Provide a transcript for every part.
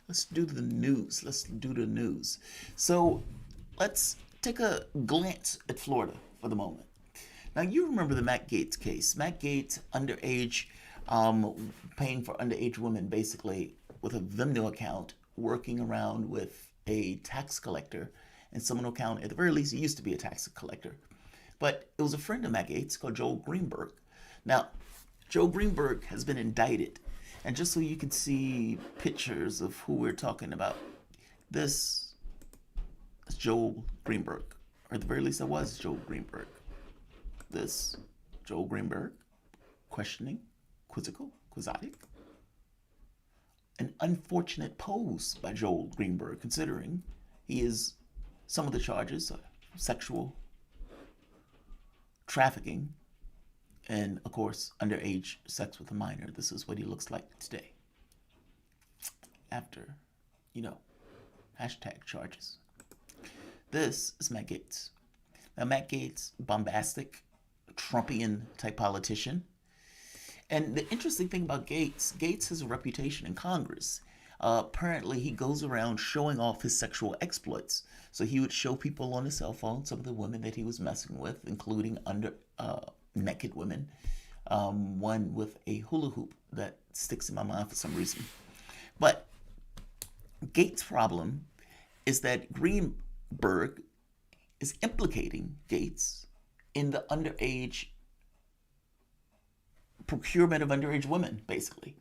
Let's do the news. Let's do the news. So let's take a glance at Florida for the moment. Now, you remember the Matt Gaetz case. Matt Gaetz, underage, paying for underage women basically with a Vimeo account, working around with a tax collector and someone account. At the very least, he used to be a tax collector. But it was a friend of Matt Gaetz called Joel Greenberg. Now, Joe Greenberg has been indicted. And just so you can see pictures of who we're talking about, this is Joel Greenberg. Or at the very least, that was Joel Greenberg. This, Joel Greenberg, questioning, quizzical, quixotic. An unfortunate pose by Joel Greenberg, considering he is some of the charges are sexual trafficking and, of course, underage sex with a minor. This is what he looks like today. After, hashtag charges. This is Matt Gaetz. Now, Matt Gaetz, bombastic, Trumpian type politician. And the interesting thing about Gaetz has a reputation in Congress. Apparently, he goes around showing off his sexual exploits. So he would show people on his cell phone some of the women that he was messing with, including naked women. One with a hula hoop that sticks in my mind for some reason. But Gaetz' problem is that Greenberg is implicating Gaetz in the underage procurement of underage women, basically.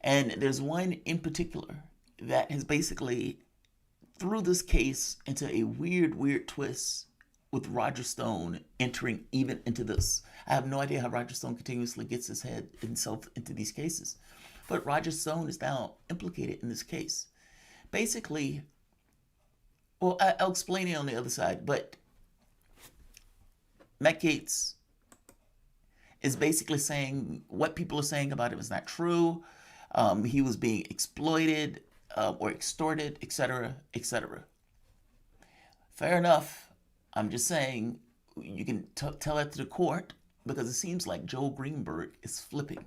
And there's one in particular that has basically threw this case into a weird twist with Roger Stone entering even into this. I have no idea how Roger Stone continuously gets his head himself into these cases. But Roger Stone is now implicated in this case. Basically, well, I'll explain it on the other side, but Matt Gaetz is basically saying what people are saying about him is not true. He was being exploited or extorted, etc., etc. Fair enough. I'm just saying you can tell that to the court because it seems like Joel Greenberg is flipping,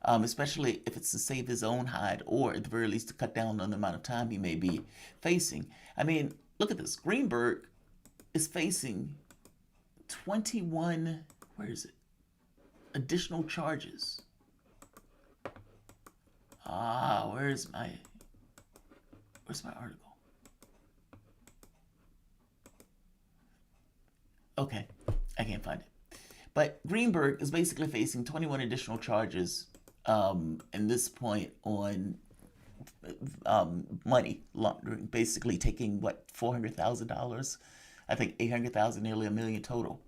especially if it's to save his own hide or at the very least to cut down on the amount of time he may be facing. I mean, look at this. Greenberg is facing 21, where is it? Additional charges. Where's my article? Okay, I can't find it. But Greenberg is basically facing 21 additional charges in this point on money laundering, basically taking $400,000, I think 800,000, nearly $1 million total.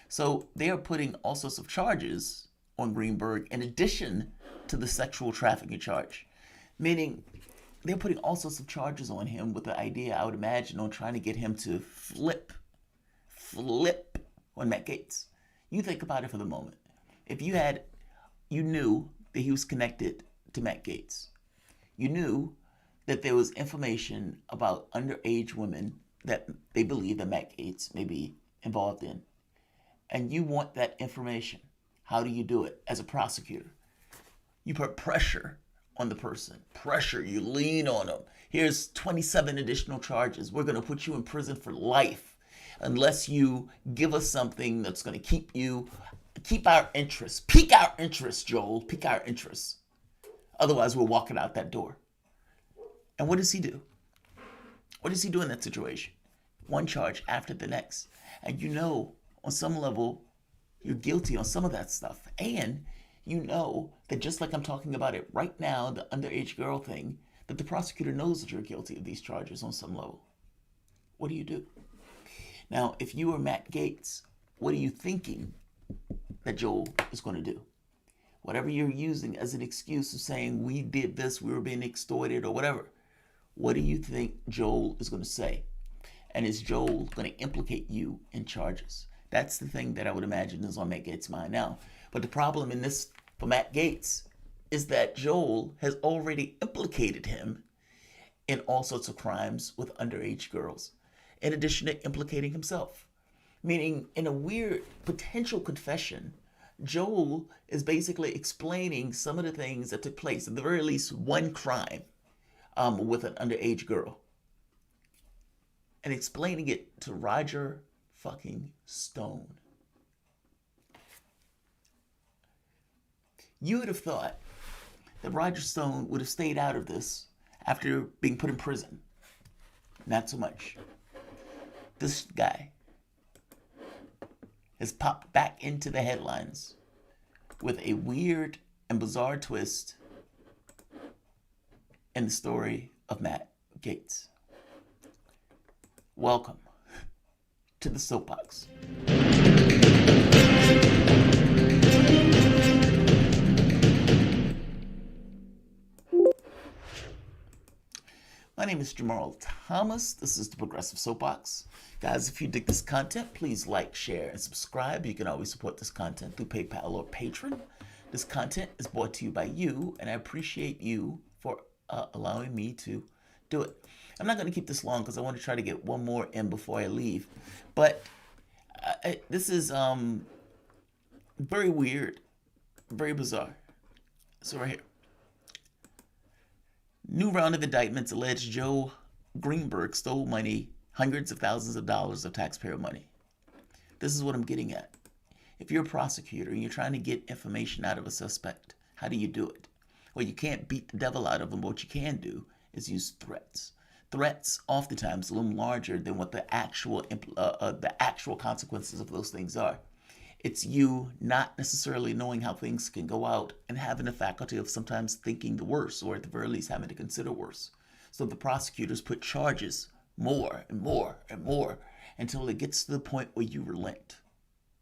So they are putting all sorts of charges on Greenberg in addition to the sexual trafficking charge, meaning they're putting all sorts of charges on him with the idea, I would imagine, on trying to get him to flip on Matt Gaetz. You think about it for the moment. If you knew that he was connected to Matt Gaetz, you knew that there was information about underage women that they believe that Matt Gaetz may be involved in, and you want that information. How do you do it as a prosecutor? You put pressure on the person. Pressure, you lean on them. Here's 27 additional charges. We're going to put you in prison for life unless you give us something that's going to keep our interest. Pique our interest, Joel. Pique our interest. Otherwise, we're walking out that door. And what does he do? What does he do in that situation? One charge after the next. And on some level, you're guilty on some of that stuff. And you know that just like I'm talking about it right now, the underage girl thing, that the prosecutor knows that you're guilty of these charges on some level. What do you do? Now, if you were Matt Gaetz, what are you thinking that Joel is going to do? Whatever you're using as an excuse of saying we did this, we were being extorted or whatever, what do you think Joel is going to say? And is Joel going to implicate you in charges? That's the thing that I would imagine is on Matt Gaetz' mind now. But the problem in this for Matt Gaetz is that Joel has already implicated him in all sorts of crimes with underage girls, in addition to implicating himself. Meaning, in a weird potential confession, Joel is basically explaining some of the things that took place, at the very least one crime, with an underage girl and explaining it to Roger fucking Stone. You would have thought that Roger Stone would have stayed out of this after being put in prison. Not so much. This guy has popped back into the headlines with a weird and bizarre twist in the story of Matt Gaetz. Welcome to the Soapbox. My name is Jamarl Thomas. This is the Progressive Soapbox. Guys, if you dig this content, please like, share, and subscribe. You can always support this content through PayPal or Patreon. This content is brought to you by you, and I appreciate you for allowing me to do it. I'm not going to keep this long because I want to try to get one more in before I leave. But this is very weird, very bizarre. So right here. New round of indictments allege Joe Greenberg stole money, hundreds of thousands of dollars of taxpayer money. This is what I'm getting at. If you're a prosecutor and you're trying to get information out of a suspect, how do you do it? Well, you can't beat the devil out of them. What you can do is use threats. Threats oftentimes loom larger than what the actual consequences of those things are. It's you not necessarily knowing how things can go out and having the faculty of sometimes thinking the worst, or at the very least having to consider worse. So the prosecutors put charges more and more and more until it gets to the point where you relent.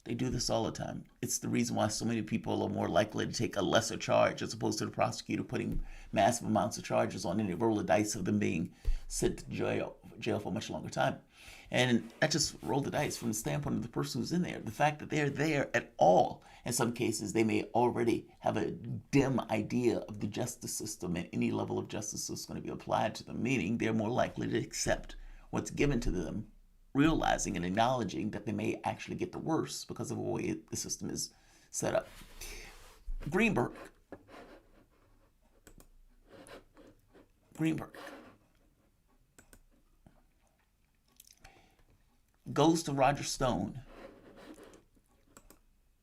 They do this all the time. It's the reason why so many people are more likely to take a lesser charge as opposed to the prosecutor putting massive amounts of charges on, and they roll the dice of them being sent to jail for a much longer time. And I just roll the dice from the standpoint of the person who's in there. The fact that they're there at all, in some cases, they may already have a dim idea of the justice system and any level of justice that's going to be applied to them, meaning they're more likely to accept what's given to them, realizing and acknowledging that they may actually get the worst because of the way the system is set up. Greenberg goes to Roger Stone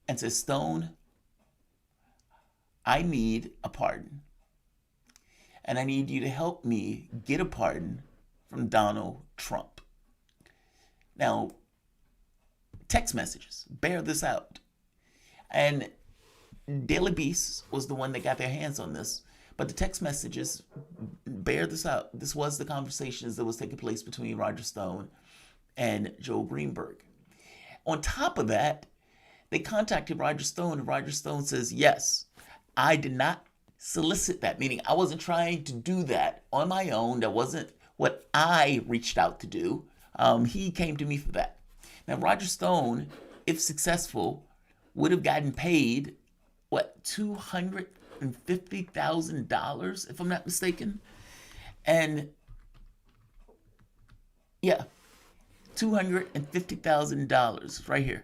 and says, Stone, I need a pardon. And I need you to help me get a pardon from Donald Trump. Now, text messages bear this out. And Daily Beast was the one that got their hands on this. But the text messages bear this out. This was the conversations that was taking place between Roger Stone and Joe Greenberg. On top of that, they contacted Roger Stone, and Roger Stone says, yes, I did not solicit that, meaning I wasn't trying to do that on my own. That wasn't what I reached out to do. He came to me for that. Now, Roger Stone, if successful, would have gotten paid, $250,000, if I'm not mistaken? And, yeah, $250,000 right here.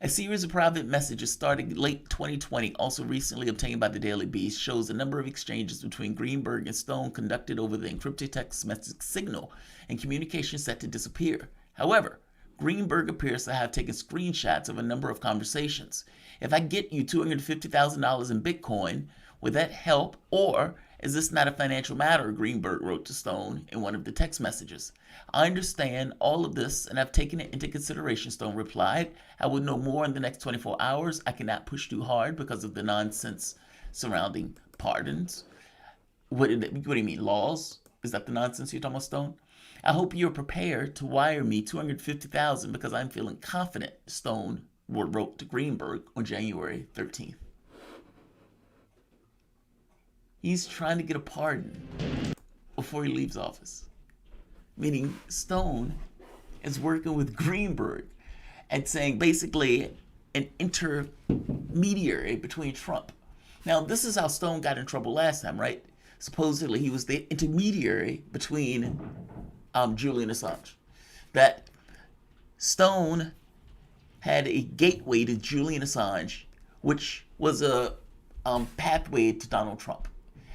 A series of private messages starting late 2020, also recently obtained by the Daily Beast, shows a number of exchanges between Greenberg and Stone conducted over the encrypted text message signal and communication set to disappear. However, Greenberg appears to have taken screenshots of a number of conversations. If I get you $250,000 in Bitcoin, would that help? Or is this not a financial matter? Greenberg wrote to Stone in one of the text messages. I understand all of this and I've taken it into consideration, Stone replied. I will know more in the next 24 hours. I cannot push too hard because of the nonsense surrounding pardons. What do you mean, laws? Is that the nonsense you're talking about, Stone? I hope you're prepared to wire me $250,000 because I'm feeling confident, Stone wrote to Greenberg on January 13th. He's trying to get a pardon before he leaves office. Meaning Stone is working with Greenberg and saying basically an intermediary between Trump. Now, this is how Stone got in trouble last time, right? Supposedly he was the intermediary between Julian Assange. That Stone had a gateway to Julian Assange, which was a pathway to Donald Trump.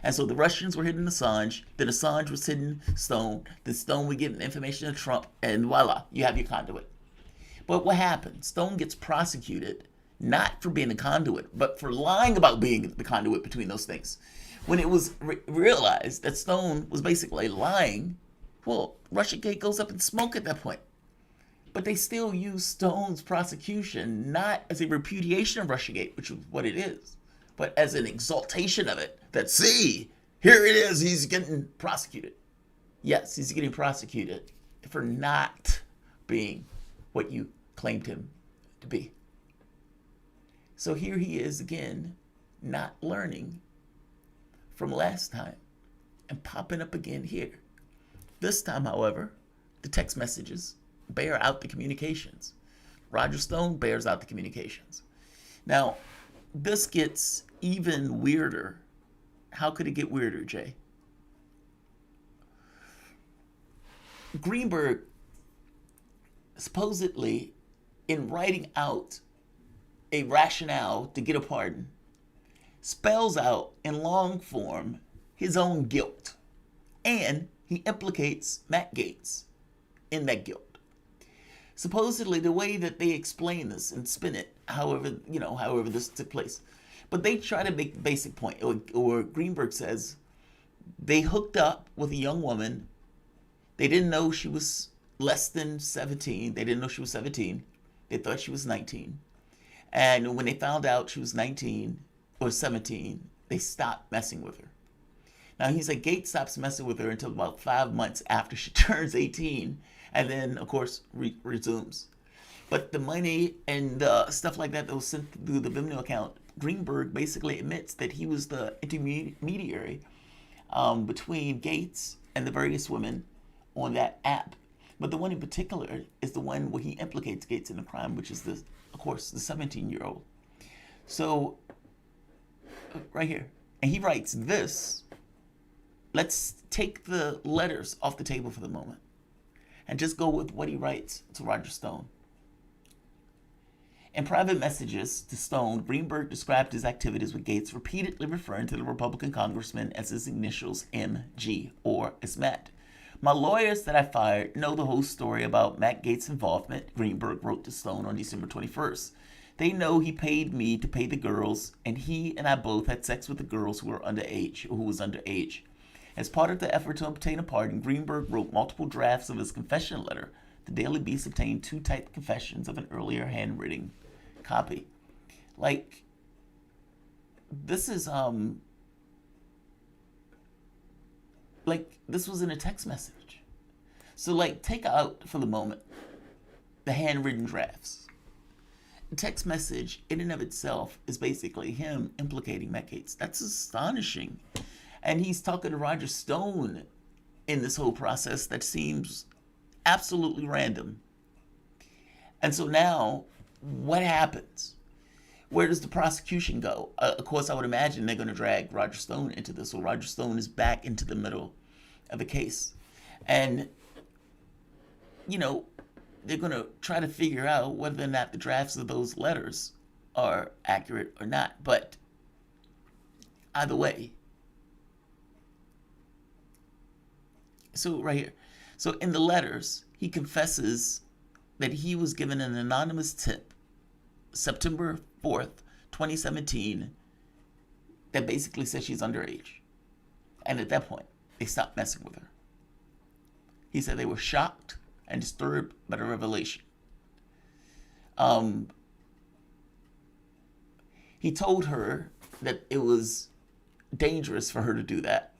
And so the Russians were hitting Assange, then Assange was hitting Stone, then Stone would give information to Trump, and voila, you have your conduit. But what happened? Stone gets prosecuted, not for being a conduit, but for lying about being the conduit between those things. When it was realized that Stone was basically lying, well, Russiagate goes up in smoke at that point. But they still use Stone's prosecution not as a repudiation of Russiagate, which is what it is, but as an exaltation of it. That, see, here it is, he's getting prosecuted. Yes, he's getting prosecuted for not being what you claimed him to be. So here he is again, not learning from last time and popping up again here. This time, however, the text messages bear out the communications. Roger Stone bears out the communications. Now, this gets even weirder. How could it get weirder, Jay? Greenberg, supposedly, in writing out a rationale to get a pardon, spells out in long form his own guilt. And he implicates Matt Gaetz in that guilt. Supposedly, the way that they explain this and spin it, however this took place, but they try to make the basic point, or Greenberg says they hooked up with a young woman. They didn't know she was less than 17. They didn't know she was 17. They thought she was 19. And when they found out she was 19 or 17, they stopped messing with her. Now, he's like, Gaetz stops messing with her until about 5 months after she turns 18. And then, of course, resumes. But the money and stuff like that was sent through the Vimeo account, Greenberg basically admits that he was the intermediary between Gaetz and the various women on that app. But the one in particular is the one where he implicates Gaetz in the crime, which is, of course, the 17-year-old. So, right here. And he writes this. Let's take the letters off the table for the moment and just go with what he writes to Roger Stone. In private messages to Stone, Greenberg described his activities with Gaetz, repeatedly referring to the Republican congressman as his initials MG, or as Matt. My lawyers that I fired know the whole story about Matt Gaetz' involvement, Greenberg wrote to Stone on December 21st. They know he paid me to pay the girls, and he and I both had sex with the girls who was underage. As part of the effort to obtain a pardon, Greenberg wrote multiple drafts of his confession letter. The Daily Beast obtained 2 typed confessions of an earlier handwritten copy. Like, this is, this was in a text message. So, take out for the moment the handwritten drafts. The text message, in and of itself, is basically him implicating Matt Gaetz. That's astonishing. And he's talking to Roger Stone in this whole process that seems absolutely random. And so now, what happens? Where does the prosecution go? Of course, I would imagine they're going to drag Roger Stone into this. So Roger Stone is back into the middle of the case. And, they're going to try to figure out whether or not the drafts of those letters are accurate or not. But either way. So right here. So in the letters, he confesses that he was given an anonymous tip September 4th, 2017, that basically says she's underage. And at that point, they stopped messing with her. He said they were shocked and disturbed by the revelation. He told her that it was dangerous for her to do that.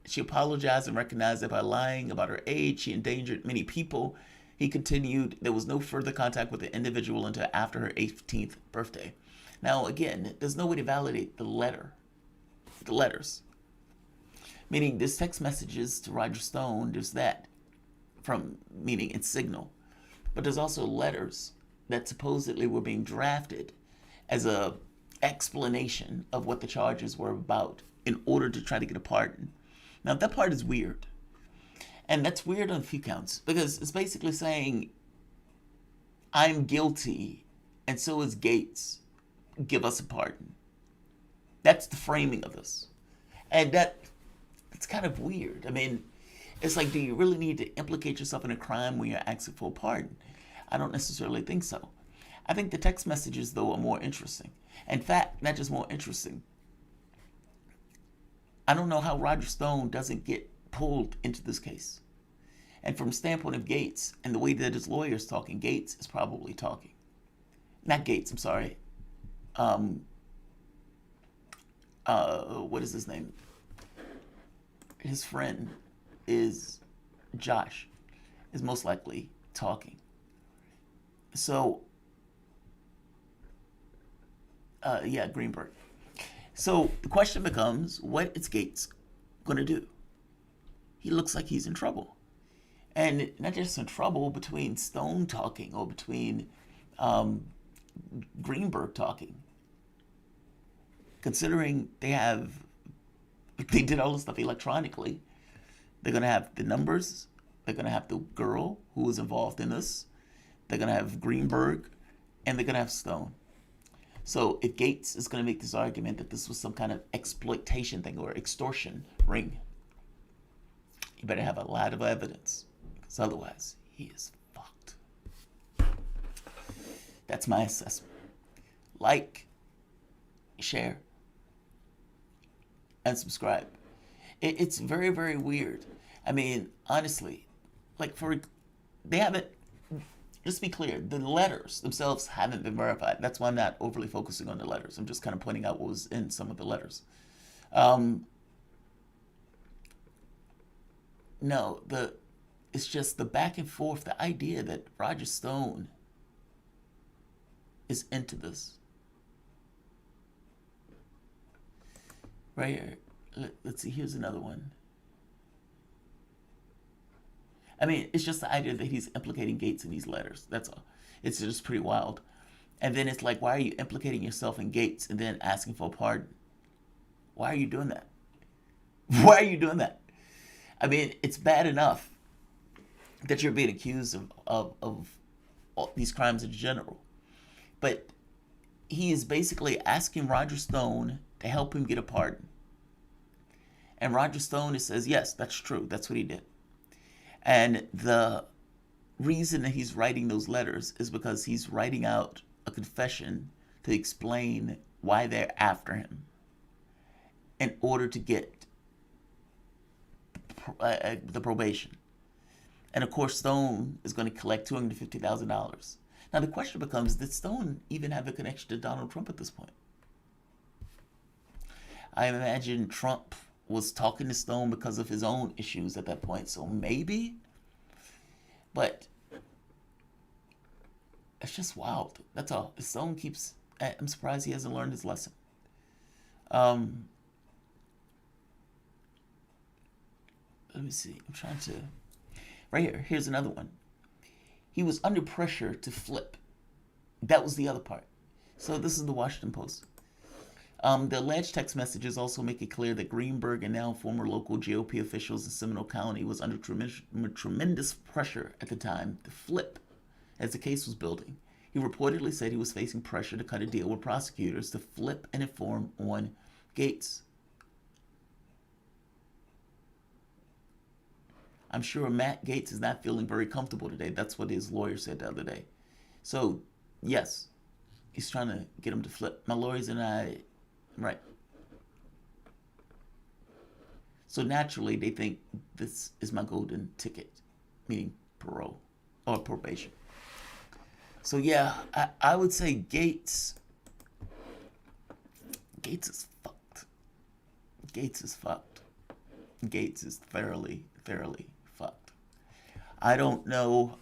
She apologized and recognized that by lying about her age, she endangered many people. He continued, there was no further contact with the individual until after her 18th birthday. Now, again, there's no way to validate the letters. Meaning, there's text messages to Roger Stone, there's that, meaning it's signal. But there's also letters that supposedly were being drafted as a explanation of what the charges were about in order to try to get a pardon. Now, that part is weird. And that's weird on a few counts, because it's basically saying, I'm guilty, and so is Gaetz. Give us a pardon. That's the framing of this. And that it's kind of weird. I mean, it's like, do you really need to implicate yourself in a crime when you're asking for a pardon? I don't necessarily think so. I think the text messages, though, are more interesting. In fact, not just more interesting. I don't know how Roger Stone doesn't get pulled into this case. And from the standpoint of Gaetz and the way that his lawyer is talking, Gaetz is probably talking. Not Gaetz, I'm sorry. What is his name? His friend is Josh, is most likely talking. So, Greenberg. So the question becomes, what is Gaetz going to do? He looks like he's in trouble. And not just in trouble between Stone talking or between Greenberg talking. Considering they did all this stuff electronically, they're going to have the numbers, they're going to have the girl who was involved in this, they're going to have Greenberg, and they're going to have Stone. So if Gaetz is going to make this argument that this was some kind of exploitation thing or extortion ring, you better have a lot of evidence, because otherwise he is fucked. That's my assessment. Like, share, and subscribe. It's very, very weird. I mean, honestly, they haven't, just to be clear, the letters themselves haven't been verified. That's why I'm not overly focusing on the letters. I'm just kind of pointing out what was in some of the letters. It's just the back and forth, the idea that Roger Stone is into this. Right here. Let's see, here's another one. I mean, it's just the idea that he's implicating Gaetz in these letters. That's all. It's just pretty wild. And then it's like, why are you implicating yourself in Gaetz and then asking for a pardon? Why are you doing that? Why are you doing that? I mean, it's bad enough that you're being accused of all these crimes in general. But he is basically asking Roger Stone to help him get a pardon. And Roger Stone says, yes, that's true. That's what he did. And the reason that he's writing those letters is because he's writing out a confession to explain why they're after him in order to get the probation. And of course, Stone is going to collect $250,000. Now the question becomes, did Stone even have a connection to Donald Trump at this point? I imagine Trump was talking to Stone because of his own issues at that point, so maybe. But it's just wild. That's all. Stone keeps. I'm surprised he hasn't learned his lesson. Let me see. I'm trying to. Right here. Here's another one. He was under pressure to flip. That was the other part. So this is the Washington Post. The alleged text messages also make it clear that Greenberg and now former local GOP officials in Seminole County was under tremendous pressure at the time to flip as the case was building. He reportedly said he was facing pressure to cut a deal with prosecutors to flip and inform on Gaetz. I'm sure Matt Gaetz is not feeling very comfortable today. That's what his lawyer said the other day. So, yes, he's trying to get him to flip. My lawyers and I... Right. So naturally, they think this is my golden ticket, meaning parole or probation. So yeah, I would say Gaetz is fucked. Gaetz is fucked. Gaetz is thoroughly fucked. I don't know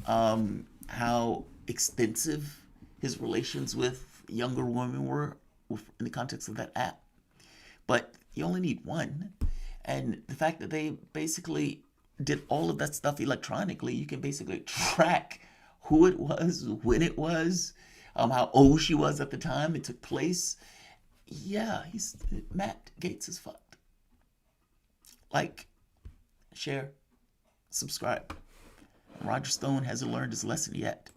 how extensive his relations with younger women were in the context of that app. But you only need one. And the fact that they basically did all of that stuff electronically, you can basically track who it was, when it was, how old she was at the time it took place. Yeah, Matt Gaetz is fucked. Like, share, subscribe. Roger Stone hasn't learned his lesson yet.